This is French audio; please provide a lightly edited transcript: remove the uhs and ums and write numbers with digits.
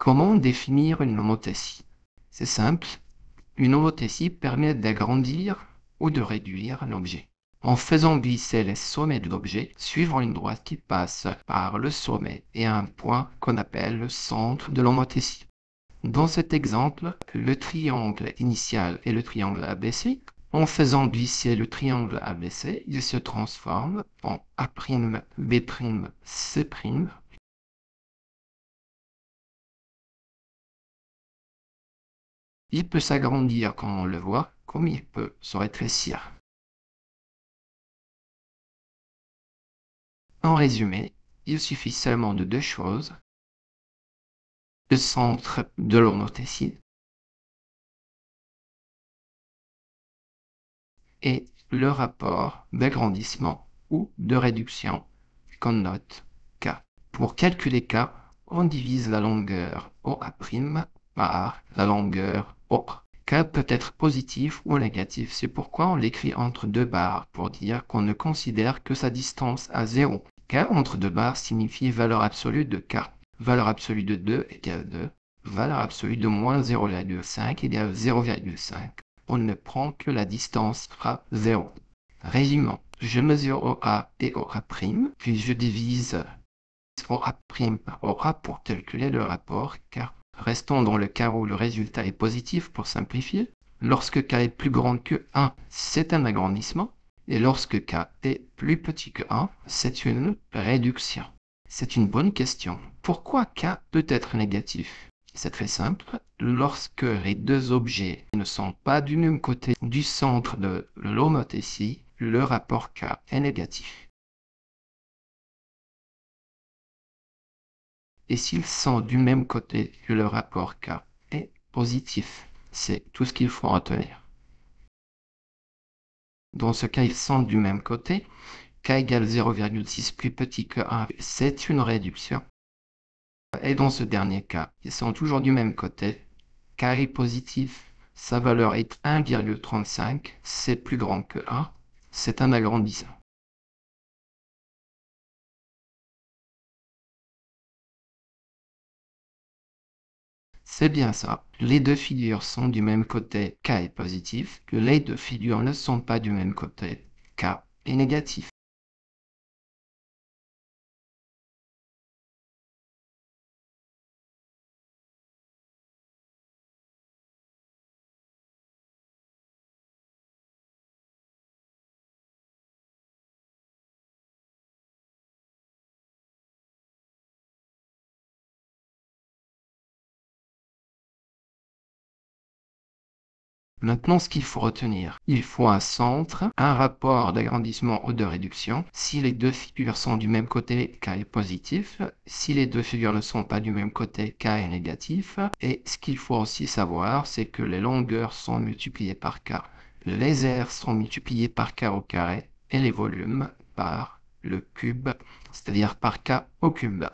Comment définir une homothétie? C'est simple, une homothétie permet d'agrandir ou de réduire l'objet, en faisant glisser les sommets de l'objet suivant une droite qui passe par le sommet et un point qu'on appelle le centre de l'homothétie. Dans cet exemple, le triangle initial est le triangle ABC. En faisant glisser le triangle ABC, il se transforme en A', B', C'. Il peut s'agrandir comme on le voit, comme il peut se rétrécir. En résumé, il suffit seulement de deux choses: le centre de l'homothétie et le rapport d'agrandissement ou de réduction qu'on note K. Pour calculer K, on divise la longueur OA' par la longueur O. K peut être positif ou négatif, c'est pourquoi on l'écrit entre deux barres pour dire qu'on ne considère que sa distance à 0. K entre deux barres signifie valeur absolue de K. Valeur absolue de 2 égale 2. Valeur absolue de moins 0,5 égale 0,5. On ne prend que la distance à 0. Résumons, je mesure OA et OA', puis je divise OA' par OA pour calculer le rapport K. Restons dans le cas où le résultat est positif pour simplifier. Lorsque K est plus grand que 1, c'est un agrandissement. Et lorsque K est plus petit que 1, c'est une réduction. C'est une bonne question. Pourquoi K peut être négatif? C'est très simple. Lorsque les deux objets ne sont pas du même côté du centre de l'homothétie, le rapport K est négatif. Et s'ils sont du même côté, le rapport K est positif. C'est tout ce qu'il faut retenir. Dans ce cas, ils sont du même côté. K égale 0,6 plus petit que 1, c'est une réduction. Et dans ce dernier cas, ils sont toujours du même côté. K est positif, sa valeur est 1,35, c'est plus grand que 1, c'est un agrandissement. C'est bien ça. Les deux figures sont du même côté, K est positif, que les deux figures ne sont pas du même côté, K est négatif. Maintenant, ce qu'il faut retenir, il faut un centre, un rapport d'agrandissement ou de réduction. Si les deux figures sont du même côté, K est positif. Si les deux figures ne sont pas du même côté, K est négatif. Et ce qu'il faut aussi savoir, c'est que les longueurs sont multipliées par K. Les aires sont multipliées par K au carré et les volumes par le cube, c'est-à-dire par K au cube.